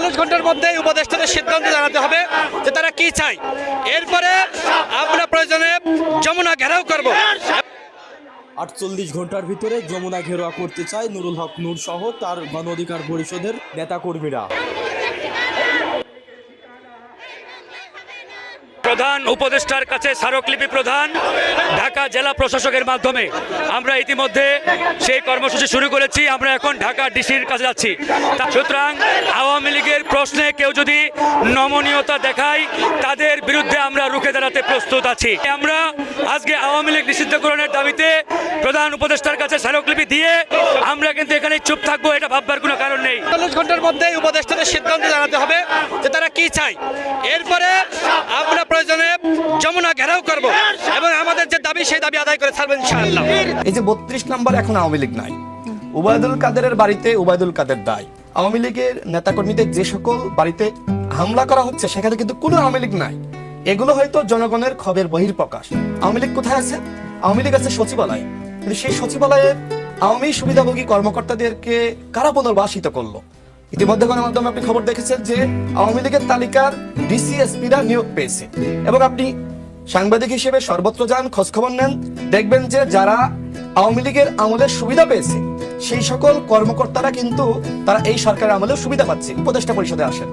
৪৮ ঘন্টার মধ্যে উপদেষ্টাদের সিদ্ধান্ত জানাতে হবে যে তারা কি চায়। এরপরে আমরা প্রয়োজনে যমুনা ঘেরাও করব। ৪৮ ঘন্টার ভিতরে যমুনা ঘেরাও করতে চায় নুরুল হক নূর সহ তার গণ অধিকার পরিষদের নেতাকর্মীরা। প্রধান উপদেষ্টার কাছে স্মারকলিপি প্রদান ঢাকা জেলা প্রশাসকের মাধ্যমে আমরা ইতিমধ্যে সেই কর্মসূচি শুরু করেছি। আমরা এখন ঢাকা ডিসির কাছে যাচ্ছি। সুতরাং আওয়ামী লীগের প্রশ্নে কেউ যদি নমনীয়তা দেখায় তাদের বিরুদ্ধে আমরা রুখে দাঁড়াতে প্রস্তুত আছি। আমরা আজকে আওয়ামী লীগ নিষিদ্ধকরণের দাবিতে প্রধান উপদেষ্টার কাছে স্মারকলিপি দিয়ে আমরা কিন্তু এখানে চুপ থাকবো, এটা ভাববার কোনো কারণ নেই। ৪৮ ঘন্টার মধ্যে উপদেষ্টাদের সিদ্ধান্ত জানাতে হবে যে তারা কি চায়। এরপরে আমরা প্রয়োজনে যমুনা ঘেরাও করব এবং আমাদের যে দাবি সেই দাবি আদায় করে ছাড়বেন ইনশাআল্লাহ। এই যে ৩২ নম্বর এখন আওয়ামী লীগ নাই, ওবায়দুল কাদেরের বাড়িতে ওবায়দুল কাদের দায়। আওয়ামী লীগের নেতাকর্মীদের যে সকল বাড়িতে হামলা করা হচ্ছে সেখানে কিন্তু কোনো আওয়ামী লীগ নাই। এগুলো হয়তো জনগণের ক্ষোভের বহির্প্রকাশ। আওয়ামী লীগ কোথায় আছে? আওয়ামী লীগ আছে সচিবালয়ে, কিন্তু সেই সচিবালয়ের আওয়ামী সুবিধাভোগী কর্মকর্তাদেরকে কারা পুনর্বাসিত করলো? ইতিমধ্যে গণমাধ্যমে আপনি খবর দেখেছেন যে আওয়ামী লীগের তালিকার ডিসিএসপিরা নিয়োগ পেয়েছে এবং আপনি সাংবাদিক হিসেবে সর্বত্র যান, খোঁজখবর নেন, দেখবেন যে যারা আওয়ামী লীগের আমলের সুবিধা পেয়েছে সেই সকল কর্মকর্তারা কিন্তু তারা এই সরকারের আমলেও সুবিধা পাচ্ছে, উপদেষ্টা পরিষদে আসেন।